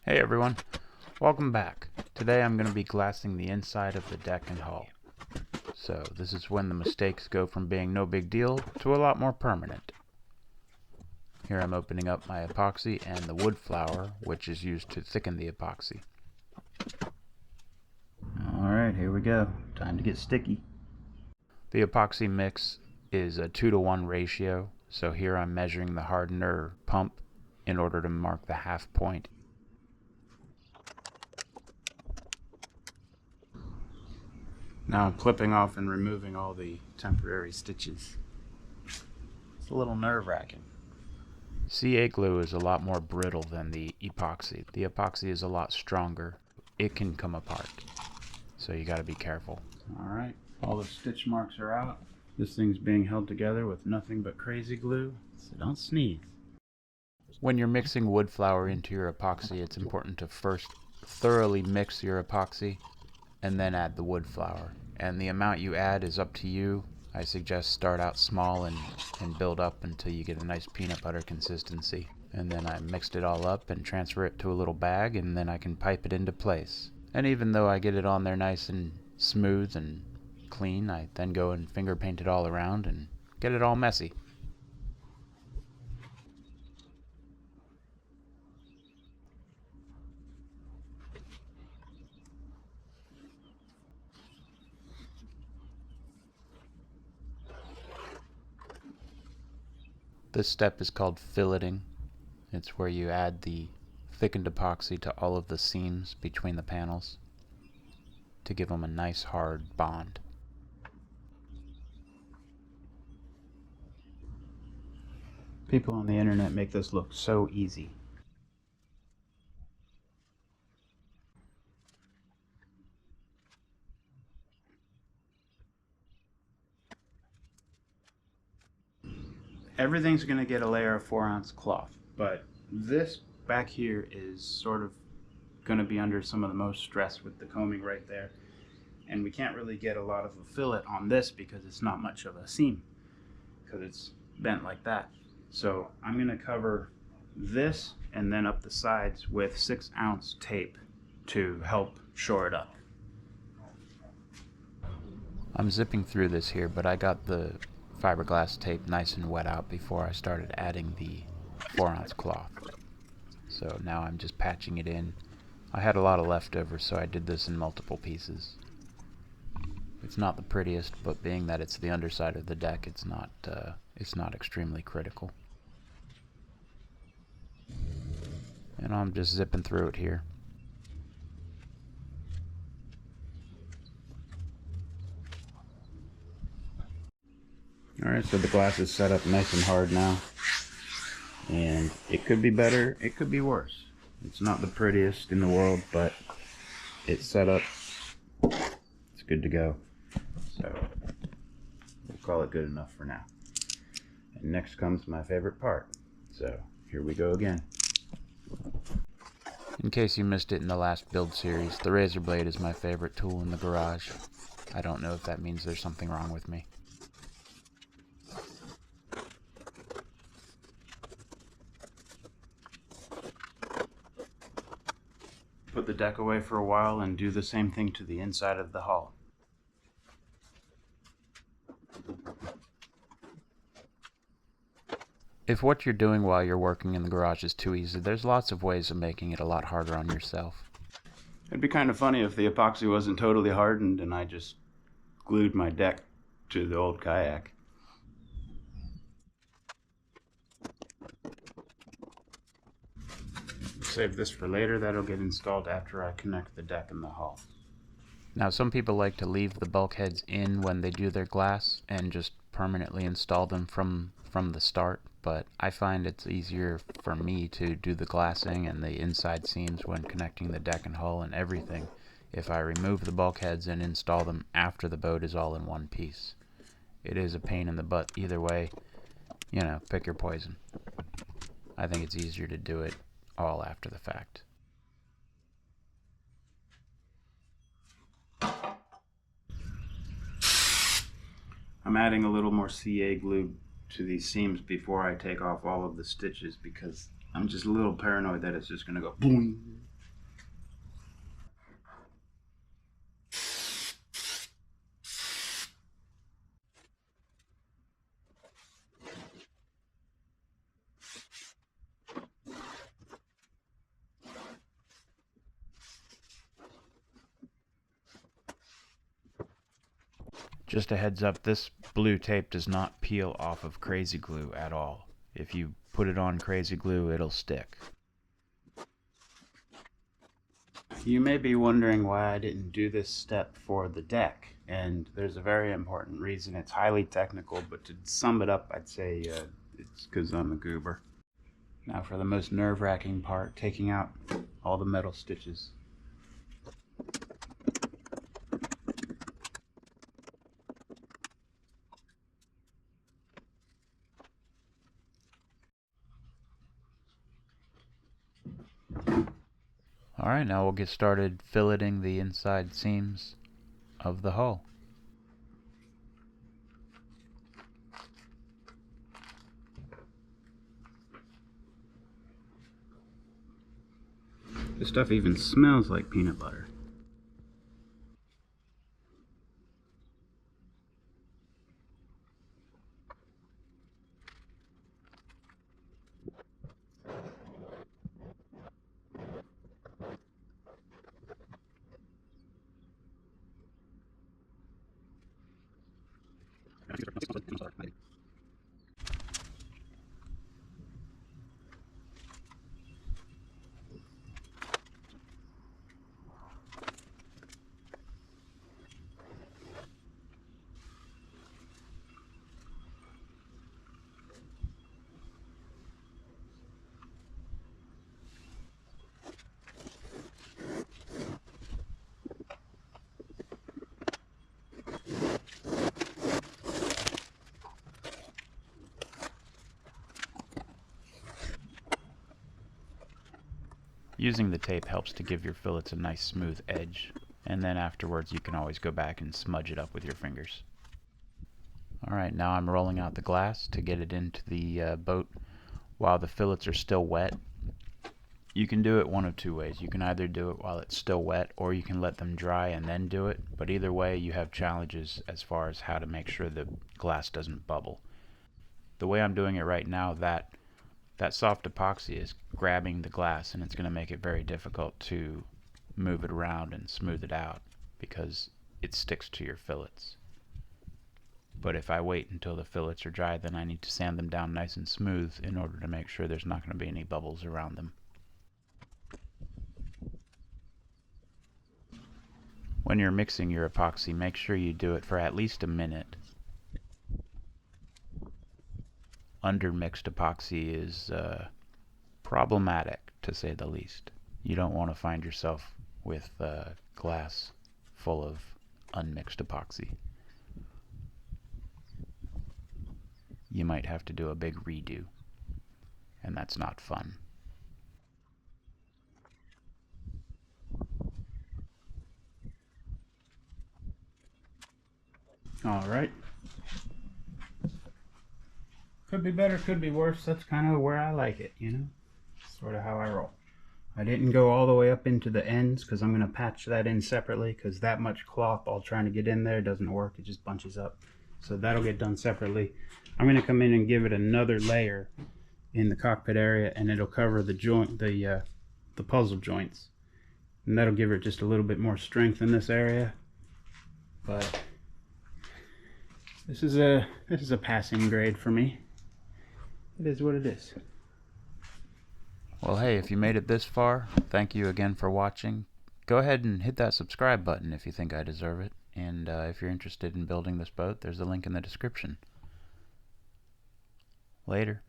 Hey everyone, welcome back. Today I'm going to be glassing the inside of the deck and hull. So this is when the mistakes go from being no big deal to a lot more permanent. Here I'm opening up my epoxy and the wood flour, which is used to thicken the epoxy. Alright, here we go. Time to get sticky. The epoxy mix is a 2-to-1 ratio, so here I'm measuring the hardener pump in order to mark the half point. Now I'm clipping off and removing all the temporary stitches. It's a little nerve-wracking. CA glue is a lot more brittle than the epoxy. The epoxy is a lot stronger. It can come apart, so you gotta be careful. Alright, all the stitch marks are out. This thing's being held together with nothing but crazy glue, so don't sneeze. When you're mixing wood flour into your epoxy, it's important to first thoroughly mix your epoxy and then add the wood flour. And the amount you add is up to you. I suggest start out small and build up until you get a nice peanut butter consistency. And then I mixed it all up and transfer it to a little bag, and then I can pipe it into place. And even though I get it on there nice and smooth and clean, I then go and finger paint it all around and get it all messy. This step is called filleting. It's where you add the thickened epoxy to all of the seams between the panels to give them a nice hard bond. People on the internet make this look so easy. Everything's going to get a layer of 4-ounce cloth, but this back here is sort of going to be under some of the most stress with the combing right there, and we can't really get a lot of a fillet on this because it's not much of a seam because it's bent like that. So I'm going to cover this and then up the sides with 6-ounce tape to help shore it up. I'm zipping through this here, but I got the fiberglass tape nice and wet out before I started adding the 4-ounce cloth. So now I'm just patching it in. I had a lot of leftovers, so I did this in multiple pieces. It's not the prettiest, but being that it's the underside of the deck, it's not extremely critical. And I'm just zipping through it here. Alright, so the glass is set up nice and hard now. And it could be better, it could be worse. It's not the prettiest in the world, but it's set up. It's good to go. So we'll call it good enough for now. And next comes my favorite part. So here we go again. In case you missed it in the last build series, the razor blade is my favorite tool in the garage. I don't know if that means there's something wrong with me. Put the deck away for a while and do the same thing to the inside of the hull. If what you're doing while you're working in the garage is too easy, there's lots of ways of making it a lot harder on yourself. It'd be kind of funny if the epoxy wasn't totally hardened and I just glued my deck to the old Kayak. Save this for later. That'll get installed after I connect the deck and the hull. Now some people like to leave the bulkheads in when they do their glass and just permanently install them from the start, but I find it's easier for me to do the glassing and the inside seams when connecting the deck and hull and everything if I remove the bulkheads and install them after the boat is all in one piece. It is a pain in the butt either way. You know, pick your poison. I think it's easier to do it all after the fact. I'm adding a little more CA glue to these seams before I take off all of the stitches because I'm just a little paranoid that it's just going to go boom Just a heads up, this blue tape does not peel off of crazy glue at all. If you put it on crazy glue, it'll stick. You may be wondering why I didn't do this step for the deck, and there's a very important reason. It's highly technical, but to sum it up, I'd say it's because I'm a goober. Now for the most nerve-wracking part, taking out all the metal stitches. Alright, now we'll get started filleting the inside seams of the hull. This stuff even smells like peanut butter. Using the tape helps to give your fillets a nice smooth edge, and then afterwards you can always go back and smudge it up with your fingers. Alright, now I'm rolling out the glass to get it into the boat while the fillets are still wet. You can do it one of two ways. You can either do it while it's still wet, or you can let them dry and then do it, but either way you have challenges as far as how to make sure the glass doesn't bubble. The way I'm doing it right now, that soft epoxy is grabbing the glass, and it's going to make it very difficult to move it around and smooth it out because it sticks to your fillets. But if I wait until the fillets are dry, then I need to sand them down nice and smooth in order to make sure there's not going to be any bubbles around them. When you're mixing your epoxy, make sure you do it for at least a minute. Undermixed epoxy is problematic, to say the least. You don't want to find yourself with glass full of unmixed epoxy. You might have to do a big redo, and that's not fun. Alright. Could be better, could be worse. That's kind of where I like it, you know? Sort of how I roll. I didn't go all the way up into the ends because I'm going to patch that in separately, because that much cloth all trying to get in there doesn't work. It just bunches up. So that'll get done separately. I'm going to come in and give it another layer in the cockpit area, and it'll cover the joint, the puzzle joints. And that'll give it just a little bit more strength in this area. But this is a passing grade for me. It is what it is. Well, hey, if you made it this far, thank you again for watching. Go ahead and hit that subscribe button if you think I deserve it. And if you're interested in building this boat, there's a link in the description. Later.